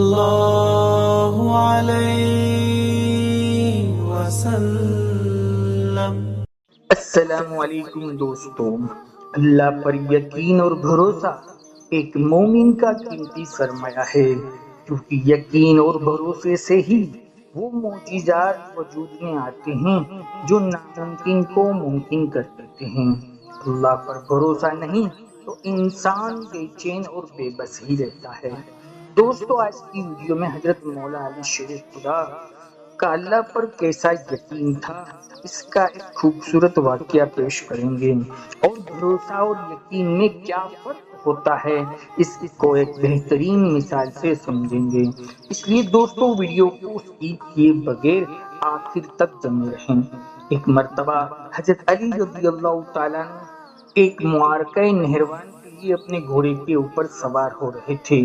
सल्लल्लाहु अलैहि वसल्लम। अस्सलामु अलैकुम दोस्तों। अल्लाह पर यकीन और भरोसा एक मोमिन का कीमती सरमाया है, क्योंकि यकीन और भरोसे से ही वो मोजिज़ात वजूद में आते हैं जो नामुमकिन को मुमकिन कर देते हैं। अल्लाह पर भरोसा नहीं तो इंसान बेचैन और बेबस ही रहता है। दोस्तों, आज की वीडियो में हजरत मौला अली शेर खुदा का अल्लाह पर कैसा यकीन था, इसका एक खूबसूरत वाकया पेश करेंगे और भरोसा और यकीन में क्या फर्क होता है इसको एक बेहतरीन मिसाल से समझेंगे। इसलिए दोस्तों, वीडियो को स्किप किए बगैर आखिर तक जमे रहें। एक मर्तबा हजरत अली रज़ियल्लाहु ताला अन्हु एक मुआरका नहरवान के लिए अपने घोड़े के ऊपर सवार हो रहे थे।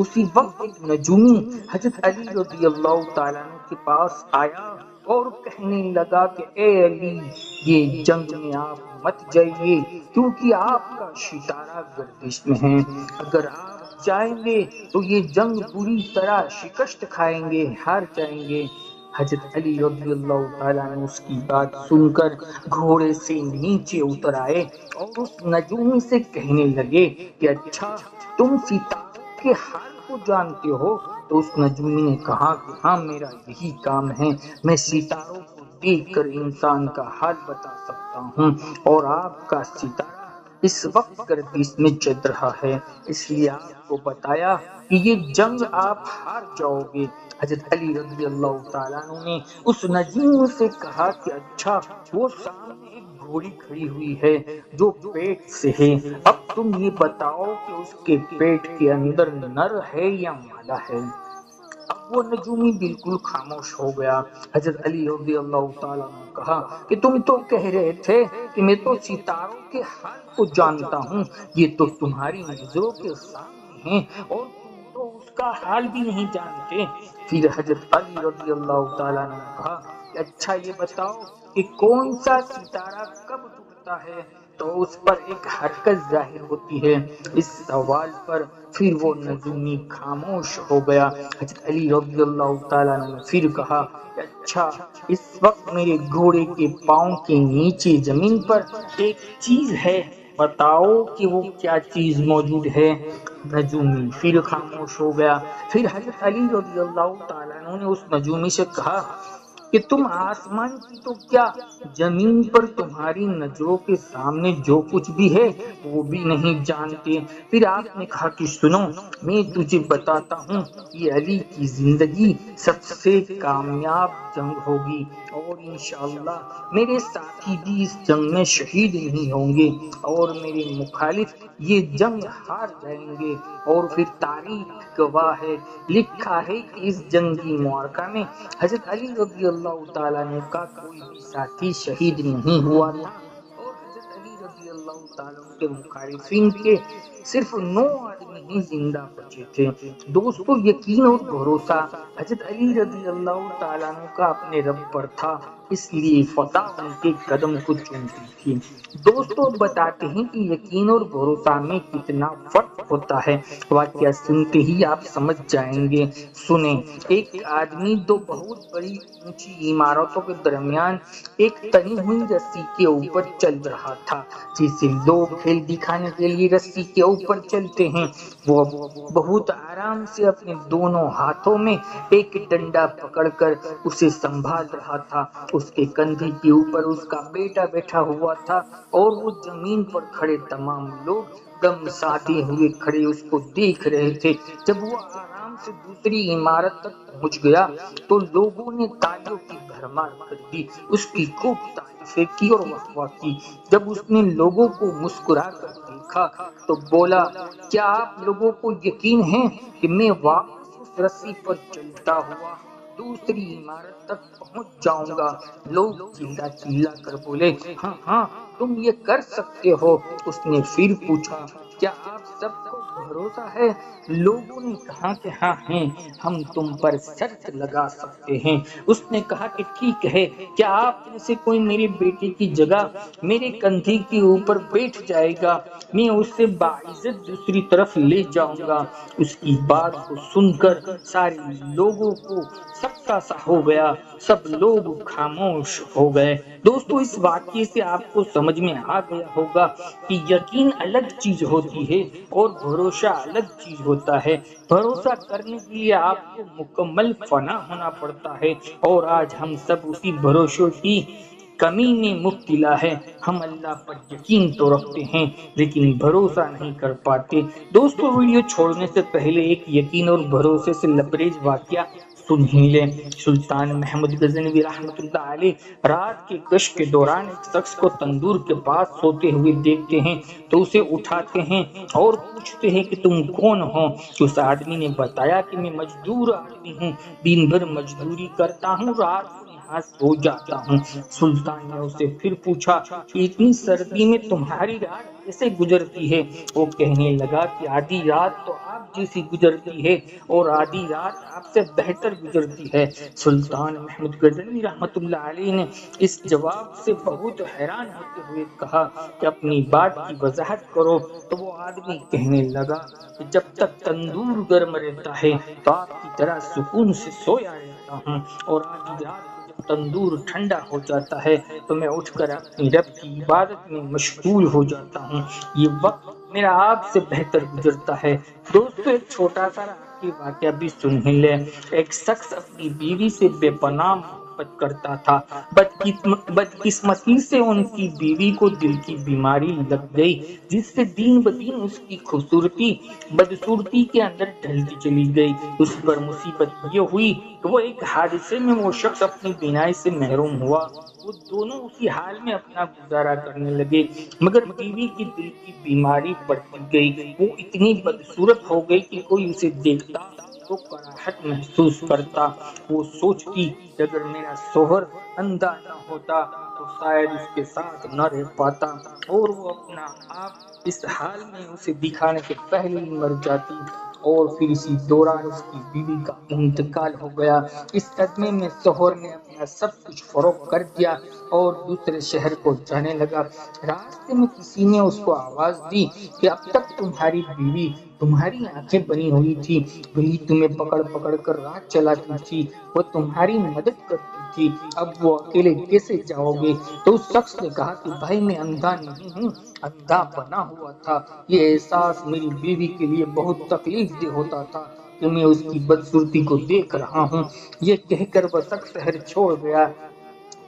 उसी वक्त एक नजूमी हजरत अली रज़ियल्लाहु ताला अन्हु के पास आया और कहने लगा कि ए अली, ये जंग में आप मत जाइए, क्योंकि आपका सितारा गर्दिश में है। अगर आप जाएंगे तो ये जंग पूरी तरह शिकस्त खाएंगे, हार जाएंगे। हजरत अली रज़ियल्लाहु ताला अन्हु उसकी बात सुनकर घोड़े से नीचे उतर आए और उस नजूमी से कहने लगे कि अच्छा, तुम सितारों के हाल को जानते हो? तो उस नजूमी ने कहा कि हाँ, मेरा यही काम है, मैं सितारों को देखकर इंसान का हाल बता सकता हूँ और आपका सितारा इस वक्त गर्दिश में चल रहा है, इसलिए आपको बताया कि ये जंग आप हार जाओगे। हजरत अली रज़ियल्लाहु ताला अन्हु ने उस नजीम से कहा कि अच्छा, वो सामने एक घोड़ी खड़ी हुई है जो पेट से है, अब तुम ये बताओ कि उसके पेट के अंदर नर है या मादा है। अब वो नजूमी बिल्कुल खामोश हो गया। हजरत अली रज़ियल्लाहु ताला ने कहा कि तुम तो कह रहे थे कि मैं तो सितारों के हाल को जानता हूँ, ये तो तुम्हारी नजरों के सामने है और तुम तो उसका हाल भी नहीं जानते। फिर हजरत अली रज़ियल्लाहु ताला ने कहा कि अच्छा, ये बताओ कि कौन सा सितारा कब टूटता है तो उस पर एक हरकत जाहिर होती है। इस सवाल पर फिर वो नजूमी खामोश हो गया। हजरत अली रज़ियल्लाहु ताला ने फिर कहा, अच्छा, इस वक्त मेरे घोड़े के पाँव के नीचे जमीन पर एक चीज है, बताओ कि वो क्या चीज मौजूद है। नजूमी फिर खामोश हो गया। फिर हजरत अली रज़ियल्लाहु ताला ने उस नजूमी से कहा कि तुम आसमान की तो क्या, जमीन पर तुम्हारी नजरों के सामने जो कुछ भी है वो भी नहीं जानते। फिर आपने कहा कि सुनो, मैं तुझे बताता हूँ, ये अली की जिंदगी सबसे कामयाब जंग होगी और इंशाअल्लाह मेरे साथी भी इस जंग में शहीद नहीं होंगे और मेरे मुखालिफ ये जंग हार जाएंगे। और फिर तारीख गवाह है, लिखा है कि इस जंगी मुआरका में हजरत अली रज़ियल्लाहु ताला अन्हु का कोई भी साथी शहीद नहीं हुआ था और हजरत अली रज़ियल्लाहु ताला अन्हु के मुखालिफिन के सिर्फ 9 आदमी ही जिंदा बचे थे। दोस्तों, यकीन और भरोसा हजरत अली रज़ियल्लाहु ताला अन्हु का अपने रब पर था, इसलिए फतह उनके कदम को चूमती थी। दोस्तों, बताते हैं कि यकीन और भरोसा में कितना फर्क होता है। वाकया सुनते ही आप समझ जाएंगे। सुने, एक आदमी दो बहुत बड़ी ऊंची इमारतों के दरमियान एक तनी हुई रस्सी के ऊपर चल रहा था। जैसे लोग खेल दिखाने के लिए रस्सी के ऊपर चलते हैं, वो बहुत आराम से अपने दोनों हाथों में एक डंडा पकड़कर उसे संभाल रहा था। उसके कंधे के ऊपर उसका बेटा बैठा हुआ था और वो जमीन पर खड़े तमाम लोग दम साधे हुए खड़े उसको देख रहे थे। जब वो आराम से दूसरी इमारत तक पहुंच गया तो लोगों ने तालियों की भरमार कर दी, उसकी खूब तारीफें की और वाहवाह की। जब उसने लोगों को मुस्कुरा कर देखा तो बोला, क्या आप लोगों को यकीन है कि मैं वापस उस रस्सी पर चलता हुआ दूसरी इमारत तक पहुंच जाऊंगा? लोग चिल्ला चिल्ला कर बोले, हाँ हाँ, तुम ये कर सकते हो। उसने फिर पूछा, क्या आप सबको بھروسہ ہے؟ لوگوں نے کہا کہ ہاں ہیں، ہم تم پر شرط لگا سکتے ہیں۔ اس نے کہا کہ ٹھیک ہے، کیا آپ میں سے کوئی میرے بیٹے کی جگہ میرے کندھے کے اوپر بیٹھ جائے گا؟ میں اسے باعزت دوسری طرف لے جاؤں گا۔ اس کی بات کو سن کر سارے لوگوں کو سکتا سا ہو گیا، سب لوگ خاموش ہو گئے۔ دوستو، اس واقعے سے آپ کو سمجھ میں آ گیا ہوگا کہ یقین الگ چیز ہوتی ہے اور بھروسہ الگ چیز ہوتا ہے۔ بھروسہ کرنے کے لیے آپ کو مکمل فنا ہونا پڑتا ہے، اور آج ہم سب اسی بھروسے کی کمی میں مبتلا ہے۔ ہم اللہ پر یقین تو رکھتے ہیں لیکن بھروسہ نہیں کر پاتے۔ دوستو، ویڈیو چھوڑنے سے پہلے ایک یقین اور بھروسے سے لبریز واقعہ سن ہی لیں۔ سلطان محمود غزنوی رحمۃ اللہ علیہ رات کے گشت کے دوران ایک شخص کو تندور کے پاس سوتے ہوئے دیکھتے ہیں تو اسے اٹھاتے ہیں اور پوچھتے ہیں کہ تم کون ہو؟ اس آدمی نے بتایا کہ میں مزدور آدمی ہوں، دن بھر مزدوری کرتا ہوں، رات کو یہاں سو جاتا ہوں۔ سلطان نے اسے پھر پوچھا کہ اتنی سردی میں تمہاری رات کیسے گزرتی ہے؟ وہ کہنے لگا کہ آدھی رات تو آپ جیسی گزرتی ہے اور آدھی رات آپ سے بہتر گزرتی ہے۔ سلطان محمود غزنوی رحمۃ اللہ علیہ نے اس جواب سے بہت حیران ہوتے ہوئے کہا کہ اپنی بات کی وضاحت کرو۔ تو وہ آدمی کہنے لگا کہ جب تک تندور گرم رہتا ہے تو آپ کی طرح سکون سے سویا رہتا ہوں، اور آدھی رات کو جب تندور ٹھنڈا ہو جاتا ہے تو میں اٹھ کر اپنی رب کی عبادت میں مشغول ہو جاتا ہوں۔ یہ وقت میرا آپ سے بہتر گزرتا ہے۔ دوستو، ایک چھوٹا سا آخری واقعہ بھی سن ہی لیں۔ ایک شخص اپنی بیوی سے بے پناہ محبت کرتا تھا۔ بدقسمتی سے ان کی بیوی کو دل کی بیماری لگ گئی، جس سے دن بدن اس کی خوبصورتی بدصورتی کے اندر ڈھلتی چلی گئی۔ اس پر مصیبت یہ ہوئی کہ وہ ایک حادثے میں وہ شخص اپنی بینائی سے محروم ہوا۔ وہ دونوں اسی حال میں اپنا گزارا کرنے لگے، مگر بیوی کی دل کی بیماری بڑھتی گئی۔ وہ اتنی بدصورت ہو گئی کہ کوئی اسے دیکھتا تو کراہت محسوس کرتا۔ وہ سوچتی کہ اگر میرا شوہر اندھا نہ ہوتا تو شاید اس کے ساتھ نہ رہ پاتا، اور وہ اپنا آپ اس حال میں اسے دکھانے کے پہلے ہی مر جاتی۔ اور پھر اسی دوران اس کی بیوی کا انتقال ہو گیا۔ اس صدمے میں شوہر نے اپنا سب کچھ فروخت کر دیا اور دوسرے شہر کو جانے لگا۔ راستے میں کسی نے اس کو آواز دی کہ اب تک تمہاری بیوی تمہاری آنکھیں بنی ہوئی تھی، وہی تمہیں پکڑ پکڑ کر راہ چلاتی تھی، وہ تمہاری مدد کرتی تھی، اب وہ اکیلے کیسے جاؤ گے؟ تو اس شخص نے کہا کہ بھائی، میں اندھا نہیں ہوں، اندھا بنا ہوا تھا۔ یہ احساس میری بیوی کے لیے بہت تکلیف دہ ہوتا تھا کہ میں اس کی بدصورتی کو دیکھ رہا ہوں۔ یہ کہہ کر وہ شخص شہر چھوڑ گیا۔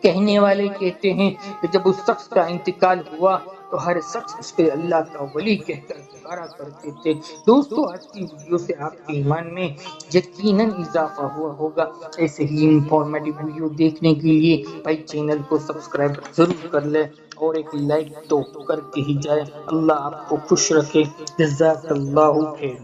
کہنے والے کہتے ہیں کہ جب اس شخص کا انتقال ہوا تو ہر شخص اس کے اللہ کا ولی کہہ کر پکارا کرتے تھے۔ دوستو، آج کی ویڈیو سے آپ کے ایمان میں یقیناً اضافہ ہوا ہوگا۔ ایسے ہی انفارمیٹیو ویڈیو دیکھنے کے لیے بھائی چینل کو سبسکرائب ضرور کر لیں اور ایک لائک تو کر کے ہی جائے۔ اللہ آپ کو خوش رکھے۔ جزاک اللہ خیر۔